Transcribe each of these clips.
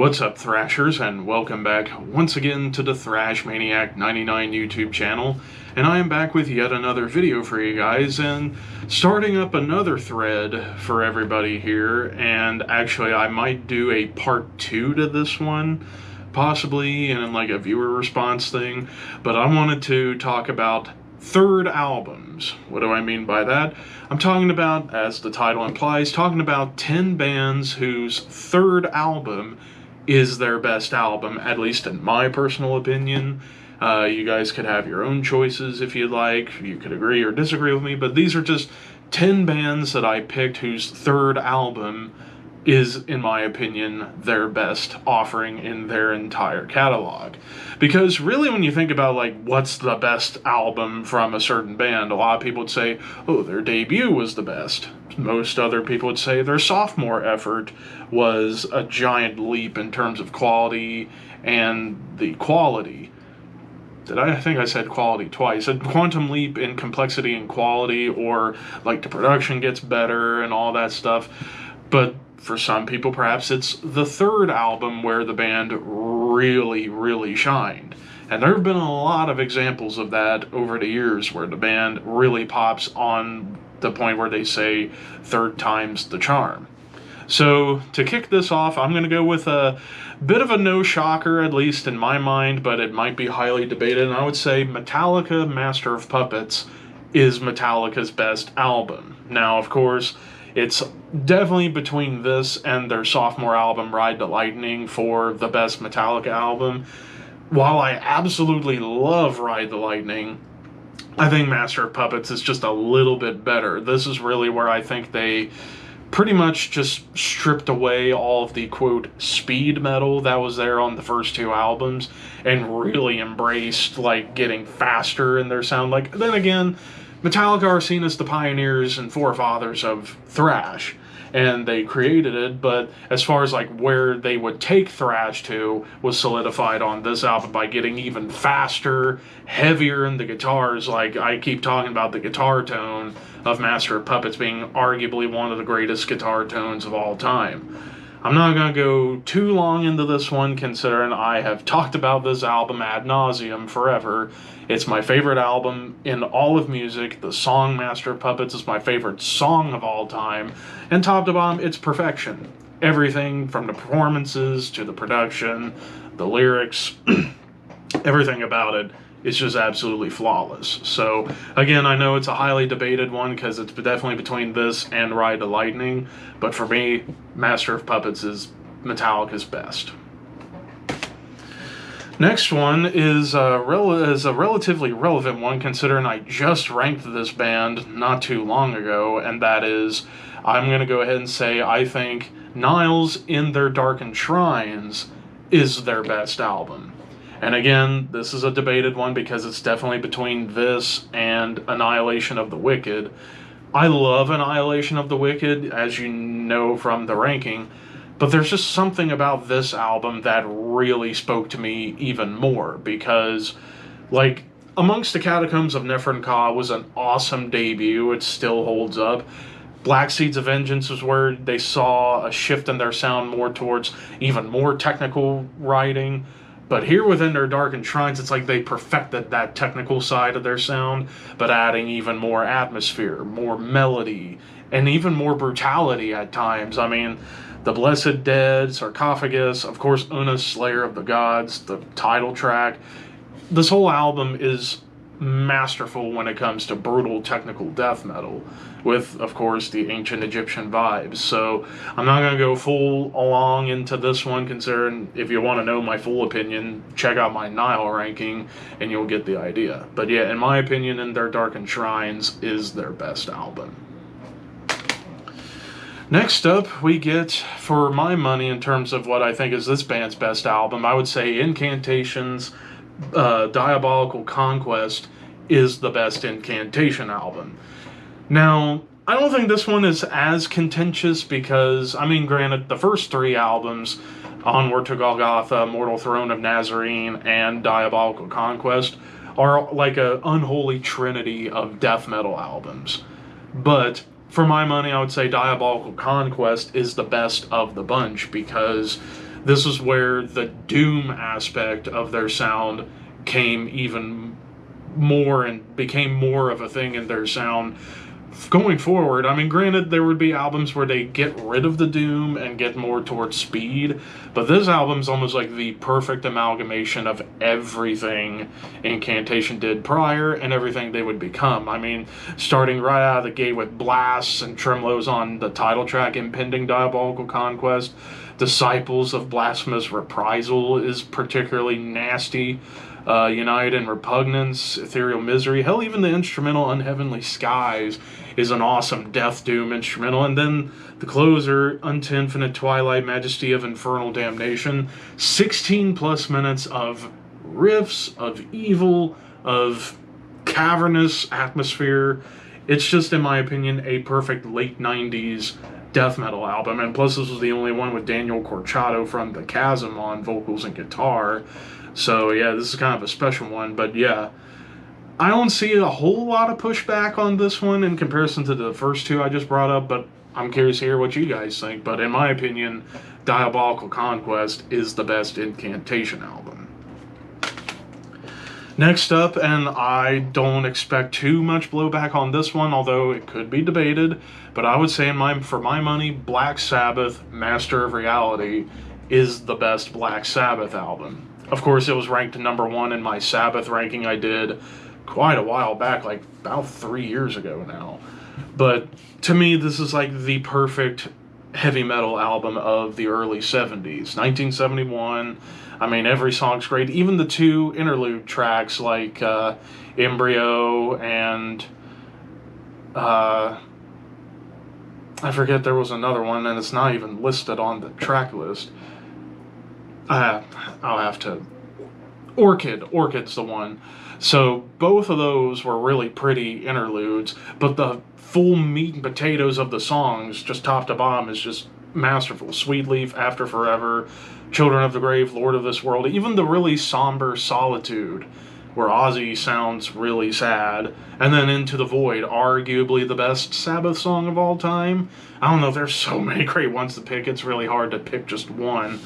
What's up, Thrashers, and welcome back once again to the Thrash Maniac 99 YouTube channel. And I am back with yet another video for you guys, and starting up another thread for everybody here. And actually, I might do a part 2 to this one, possibly in like a viewer response thing. But I wanted to talk about third albums. What do I mean by that? I'm talking about, as the title implies, talking about 10 bands whose third album is their best album, at least in my personal opinion. You guys could have your own choices if you'd like. You could agree or disagree with me, but these are just 10 bands that I picked whose third album is, in my opinion, their best offering in their entire catalog. Because really, when you think about, like, what's the best album from a certain band, a lot of people would say, oh, their debut was the best. Most other people would say their sophomore effort was a giant leap in terms of quality and the quality. I think I said quality twice. A quantum leap in complexity and quality, or like the production gets better and all that stuff. But for some people, perhaps it's the third album where the band really shined. And there have been a lot of examples of that over the years where the band really pops on the point where they say third time's the charm. So to kick this off, I'm going to go with a bit of a no-shocker, at least in my mind, but it might be highly debated. And I would say Metallica Master of Puppets is Metallica's best album. Now, of course, it's definitely between this and their sophomore album, Ride the Lightning, for the best Metallica album. While I absolutely love Ride the Lightning, I think Master of Puppets is just a little bit better. This is really where I think they pretty much just stripped away all of the, quote, speed metal that was there on the first two albums and really embraced, like, getting faster in their sound. Like, then again, Metallica are seen as the pioneers and forefathers of thrash, and they created it, but as far as like where they would take thrash to was solidified on this album by getting even faster, heavier in the guitars. Like, I keep talking about the guitar tone of Master of Puppets being arguably one of the greatest guitar tones of all time. I'm not going to go too long into this one, considering I have talked about this album ad nauseum forever. It's my favorite album in all of music. The song Master of Puppets is my favorite song of all time. And top to bottom, it's perfection. Everything from the performances to the production, the lyrics, everything about it is just absolutely flawless. So, again, I know it's a highly debated one because it's definitely between this and Ride the Lightning, but for me, Master of Puppets is Metallica's best. Next one is a relatively relevant one, considering I just ranked this band not too long ago, and that is, I'm going to go ahead and say I think Niles in Their Darkened Shrines is their best album. And again, this is a debated one because it's definitely between this and Annihilation of the Wicked. I love Annihilation of the Wicked, as you know from the ranking, but there's just something about this album that really spoke to me even more because, like, Amongst the Catacombs of Nefertari was an awesome debut. It still holds up. Black Seeds of Vengeance was where they saw a shift in their sound more towards even more technical writing. But here within Their Darkened Shrines, it's like they perfected that technical side of their sound, but adding even more atmosphere, more melody, and even more brutality at times. I mean, The Blessed Dead, Sarcophagus, of course, Una's Slayer of the Gods, the title track. This whole album is masterful when it comes to brutal technical death metal, with, of course, the ancient Egyptian vibes. So I'm not going to go full along into this one, considering if you want to know my full opinion, check out my Nile ranking and you'll get the idea. But yeah, in my opinion, In Their Darkened Shrines is their best album. Next up, we get, for my money, in terms of what I think is this band's best album, I would say Incantation's Diabolical Conquest is the best Incantation album. Now, I don't think this one is as contentious because, I mean, granted, the first three albums, Onward to Golgotha, Mortal Throne of Nazarene, and Diabolical Conquest, are like an unholy trinity of death metal albums. But for my money, I would say Diabolical Conquest is the best of the bunch because this is where the doom aspect of their sound came even more and became more of a thing in their sound going forward. I mean, granted, there would be albums where they get rid of the doom and get more towards speed, but this album's almost like the perfect amalgamation of everything Incantation did prior and everything they would become. I mean, starting right out of the gate with blasts and tremolos on the title track, Impending Diabolical Conquest, Disciples of Blasphemous Reprisal is particularly nasty. Unite and Repugnance, Ethereal Misery, hell, even the instrumental Unheavenly Skies is an awesome Death Doom instrumental. And then the closer, Unto Infinite Twilight, Majesty of Infernal Damnation, 16 plus minutes of riffs, of evil, of cavernous atmosphere. It's just, in my opinion, a perfect late 90s death metal album. And plus, this was the only one with Daniel Corchado from The Chasm on vocals and guitar. So yeah, this is kind of a special one, but yeah, I don't see a whole lot of pushback on this one in comparison to the first two I just brought up, but I'm curious to hear what you guys think. But in my opinion, Diabolical Conquest is the best Incantation album. Next up, and I don't expect too much blowback on this one, although it could be debated, but I would say for my money, Black Sabbath, Master of Reality is the best Black Sabbath album. Of course, it was ranked number 1 in my Sabbath ranking I did quite a while back, like about 3 years ago now. But to me, this is like the perfect heavy metal album of the early 70s. 1971, I mean, every song's great. Even the 2 interlude tracks like Embryo and I forget, there was another one, and it's not even listed on the track list. I'll have to... Orchid's the one. So both of those were really pretty interludes, but the full meat and potatoes of the songs, just top to bottom, is just masterful. Sweet Leaf, After Forever, Children of the Grave, Lord of this World, even the really somber Solitude, where Ozzy sounds really sad, and then Into the Void, arguably the best Sabbath song of all time. I don't know, there's so many great ones to pick, it's really hard to pick just one.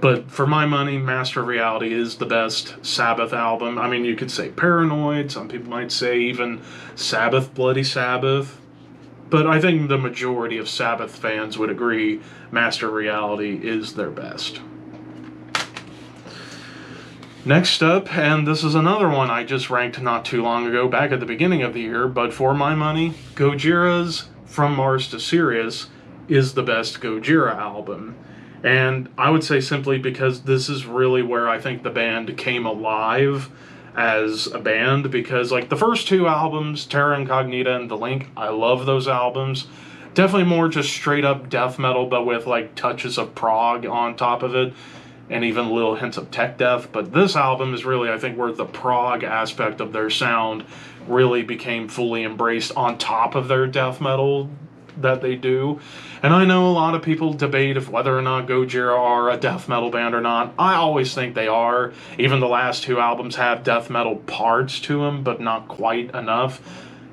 But for my money, Master of Reality is the best Sabbath album. I mean, you could say Paranoid, some people might say even Sabbath, Bloody Sabbath. But I think the majority of Sabbath fans would agree Master of Reality is their best. Next up, and this is another one I just ranked not too long ago, back at the beginning of the year, but for my money, Gojira's From Mars to Sirius is the best Gojira album. And I would say simply because this is really where I think the band came alive as a band, because like the first 2 albums, Terra Incognita and The Link, I love those albums. Definitely more just straight up death metal, but with like touches of prog on top of it, and even little hints of tech death. But this album is really, I think, where the prog aspect of their sound really became fully embraced on top of their death metal that they do. And I know a lot of people debate if whether or not Gojira are a death metal band or not. I always think they are. Even the last 2 albums have death metal parts to them, but not quite enough.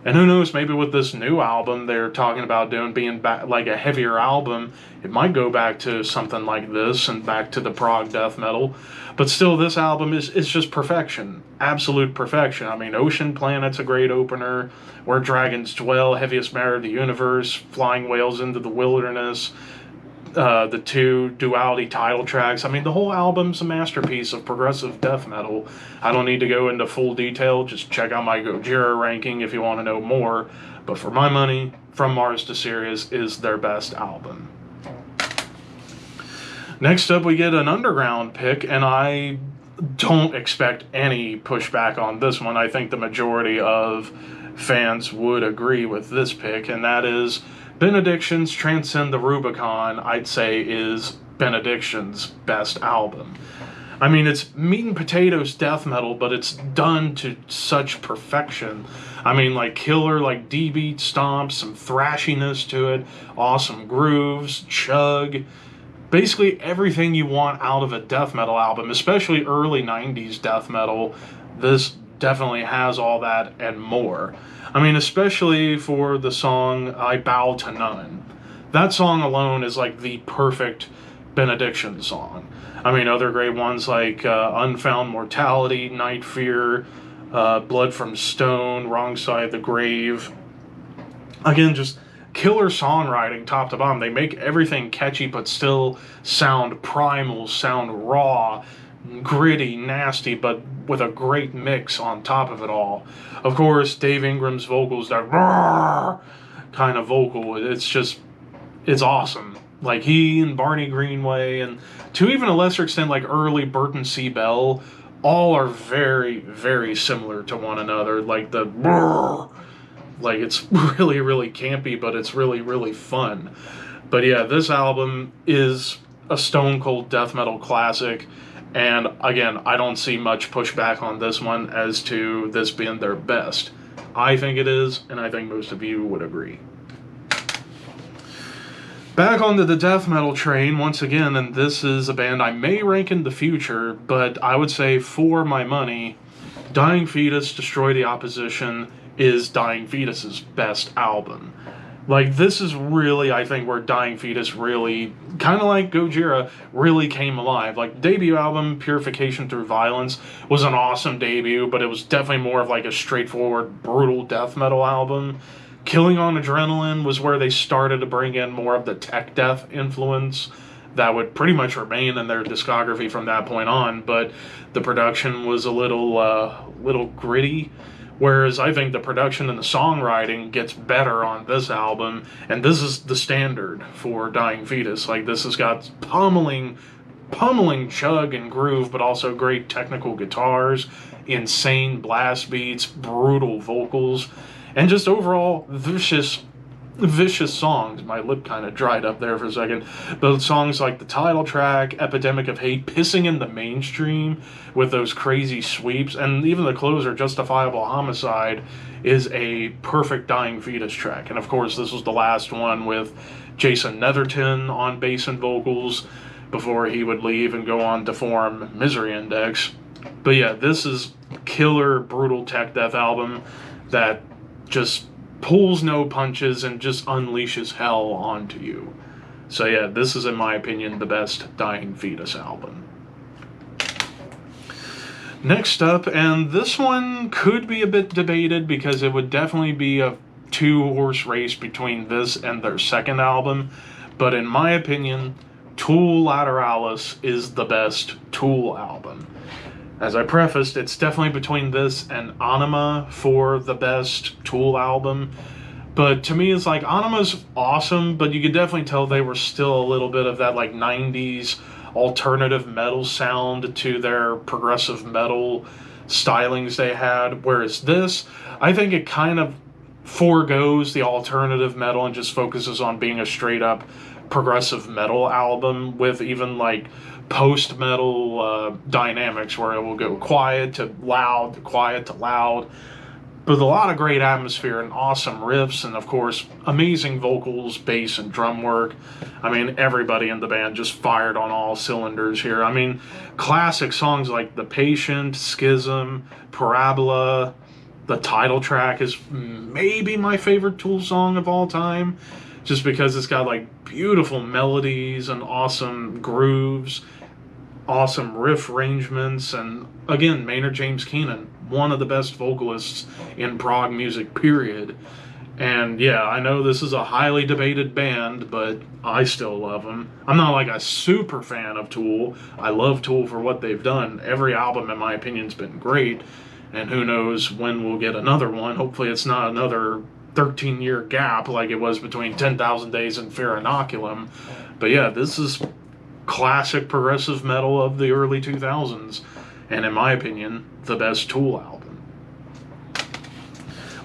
And who knows, maybe with this new album they're talking about being back, like a heavier album, it might go back to something like this and back to the prog death metal. But still, this album is just perfection. Absolute perfection. I mean, Ocean Planet's a great opener. Where Dragons Dwell, Heaviest Matter of the Universe, Flying Whales into the Wilderness, the 2 Duality title tracks. I mean, the whole album's a masterpiece of progressive death metal. I don't need to go into full detail. Just check out my Gojira ranking if you want to know more. But for my money, From Mars to Sirius is their best album. Next up, we get an underground pick, and I don't expect any pushback on this one. I think the majority of fans would agree with this pick, and that is Benediction's Transcend the Rubicon. I'd say is Benediction's best album. I mean, it's meat and potatoes death metal, but it's done to such perfection. I mean, like killer, like D-beat stomps, some thrashiness to it, awesome grooves, chug. Basically everything you want out of a death metal album, especially early 90s death metal. This definitely has all that and more. I mean, especially for the song I Bow to None. That song alone is like the perfect Benediction song. I mean, other great ones like Unfound Mortality, Night Fear, Blood from Stone, Wrong Side of the Grave. Again, just killer songwriting top to bottom. They make everything catchy but still sound primal, sound raw, gritty, nasty, but with a great mix on top of it all. Of course, Dave Ingram's vocals, that kind of vocal, it's awesome. Like, he and Barney Greenway, and to even a lesser extent, like early Burton C. Bell, all are very, very similar to one another. Like, like, it's really, really campy, but it's really, really fun. But yeah, this album is a stone cold death metal classic. And again, I don't see much pushback on this one as to this being their best. I think it is, and I think most of you would agree. Back onto the death metal train once again, and this is a band I may rank in the future, but I would say for my money, Dying Fetus, Destroy the Opposition is Dying Fetus's best album. Like, this is really, I think, where Dying Fetus really, kind of like Gojira, really came alive. Like, debut album, Purification Through Violence, was an awesome debut, but it was definitely more of like a straightforward, brutal death metal album. Killing on Adrenaline was where they started to bring in more of the tech death influence that would pretty much remain in their discography from that point on, but the production was a little gritty. Whereas I think the production and the songwriting gets better on this album, and this is the standard for Dying Fetus. Like, this has got pummeling chug and groove, but also great technical guitars, insane blast beats, brutal vocals, and just overall vicious songs. My lip kind of dried up there for a second. But songs like the title track, Epidemic of Hate, pissing in the mainstream with those crazy sweeps, and even the closer, Justifiable Homicide, is a perfect Dying Fetus track. And of course, this was the last one with Jason Netherton on bass and vocals before he would leave and go on to form Misery Index. But yeah, this is killer, brutal tech death album that just pulls no punches and just unleashes hell onto you. So yeah, this is, in my opinion, the best Dying Fetus album. Next up, and this one could be a bit debated because it would definitely be a two-horse race between this and their second album, but in my opinion, Tool Lateralis is the best Tool album. As I prefaced, it's definitely between this and Anima for the best Tool album. But to me, it's like, Anima's awesome, but you could definitely tell they were still a little bit of that like 90s alternative metal sound to their progressive metal stylings they had. Whereas this, I think it kind of forgoes the alternative metal and just focuses on being a straight up progressive metal album with even like post-metal dynamics where it will go quiet to loud, quiet to loud, with a lot of great atmosphere and awesome riffs, and of course amazing vocals, bass, and drum work. I mean, everybody in the band just fired on all cylinders here. I mean, classic songs like The Patient, Schism, Parabola. The title track is maybe my favorite Tool song of all time, just because it's got like beautiful melodies and awesome grooves, awesome riff arrangements, and again, Maynard James Keenan, one of the best vocalists in prog music, period. And yeah, I know this is a highly debated band, but I still love them. I'm not like a super fan of Tool. I love Tool for what they've done. Every album, in my opinion, has been great, and who knows when we'll get another one. Hopefully it's not another 13-year gap like it was between 10,000 Days and Fear Inoculum. But yeah, this is classic progressive metal of the early 2000s, and in my opinion, the best Tool album.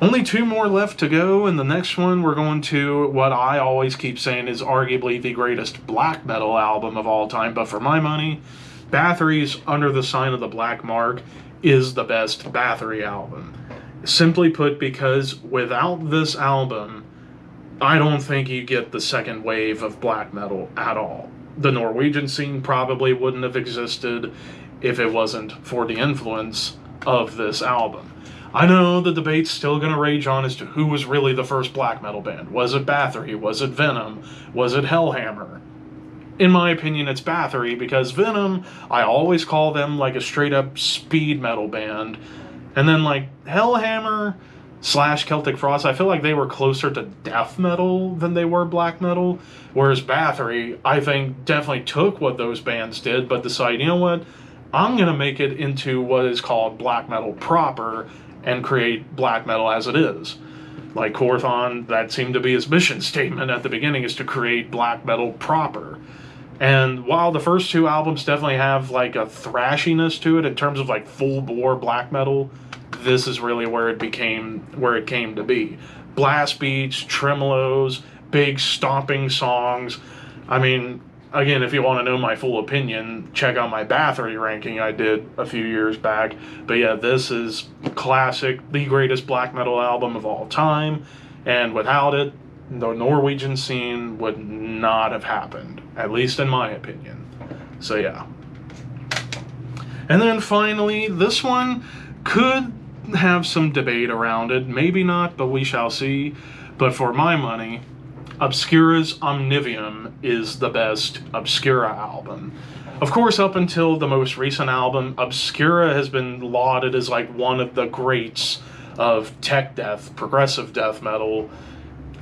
Only two more left to go, and the next one we're going to what I always keep saying is arguably the greatest black metal album of all time, but for my money, Bathory's Under the Sign of the Black Mark is the best Bathory album. Simply put, because without this album, I don't think you get the second wave of black metal at all. The Norwegian scene probably wouldn't have existed if it wasn't for the influence of this album. I know the debate's still going to rage on as to who was really the first black metal band. Was it Bathory? Was it Venom? Was it Hellhammer? in my opinion, it's Bathory, because Venom, I always call them like a straight up speed metal band. And then like Hellhammer slash Celtic Frost, I feel like they were closer to death metal than they were black metal. Whereas Bathory, I think, definitely took what those bands did, but decided, you know what, I'm going to make it into what is called black metal proper and create black metal as it is. Like Korthon, that seemed to be his mission statement at the beginning, is to create black metal proper. And while the first two albums definitely have like a thrashiness to it in terms of like full bore black metal, this is really where it came to be. Blast beats, tremolos, big stomping songs. I mean, again, if you want to know my full opinion, check out my Bathory ranking I did a few years back. But yeah, this is classic, the greatest black metal album of all time. And without it, the Norwegian scene would not have happened, at least in my opinion. So yeah. And then finally, this one could have some debate around it. Maybe not, but we shall see. But for my money, Obscura's Omnivium is the best Obscura album. Of course, up until the most recent album, Obscura has been lauded as like one of the greats of tech death, progressive death metal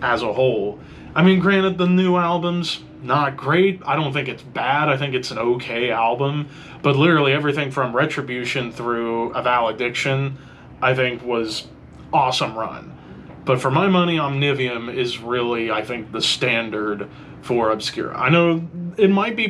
as a whole. I mean, granted, the new album's not great. I don't think it's bad. I think it's an okay album. But literally everything from Retribution through A Valediction, I think, was awesome run. But for my money, Omnivium is really, I think, the standard for Obscura. I know it might be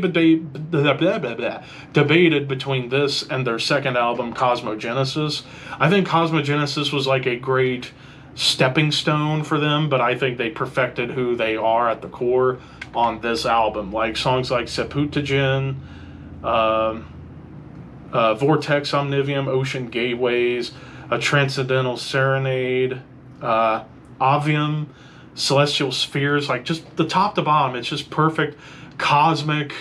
debated between this and their second album, Cosmogenesis. I think Cosmogenesis was like a great stepping stone for them, but I think they perfected who they are at the core on this album. Like songs like Septuagint, Vortex Omnivium, Ocean Gateways, A Transcendental Serenade, Avium, Celestial Spheres, like just the top to bottom, it's just perfect cosmic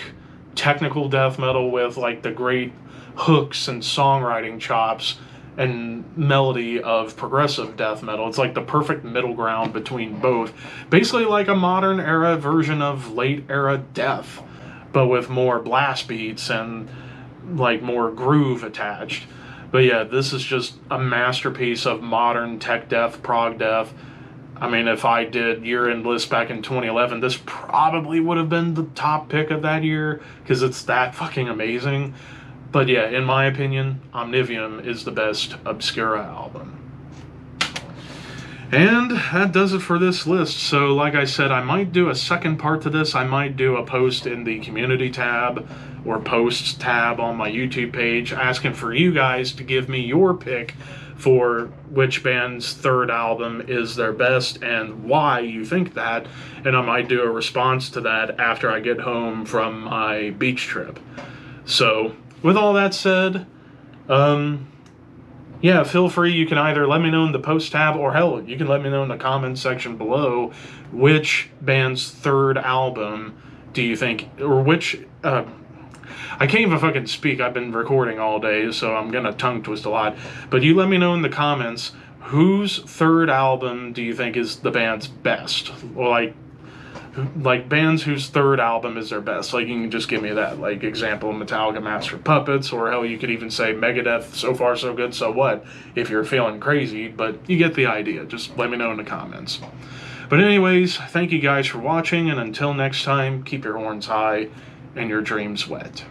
technical death metal with like the great hooks and songwriting chops and melody of progressive death metal. It's like the perfect middle ground between both. Basically like a modern era version of late era death, but with more blast beats and like more groove attached. But yeah, this is just a masterpiece of modern tech death, prog death. I mean, if I did year-end list back in 2011, this probably would have been the top pick of that year because it's that fucking amazing. But yeah, in my opinion, Omnivium is the best Obscura album. And that does it for this list. So like I said, I might do a second part to this. I might do a post in the community tab or posts tab on my YouTube page asking for you guys to give me your pick for which band's third album is their best and why you think that. And I might do a response to that after I get home from my beach trip. So with all that said, yeah, feel free. You can either let me know in the post tab, or hell, you can let me know in the comments section below which band's third album do you think, or which, I can't even fucking speak. I've been recording all day, so I'm gonna tongue twist a lot. But you let me know in the comments whose third album do you think is the band's best, or like bands whose third album is their best. Like, you can just give me that, like, example, Metallica, Master of Puppets, or hell, you could even say Megadeth, So Far So Good, So What, if you're feeling crazy, but you get the idea. Just let me know in the comments. But anyways, thank you guys for watching, and until next time, keep your horns high and your dreams wet.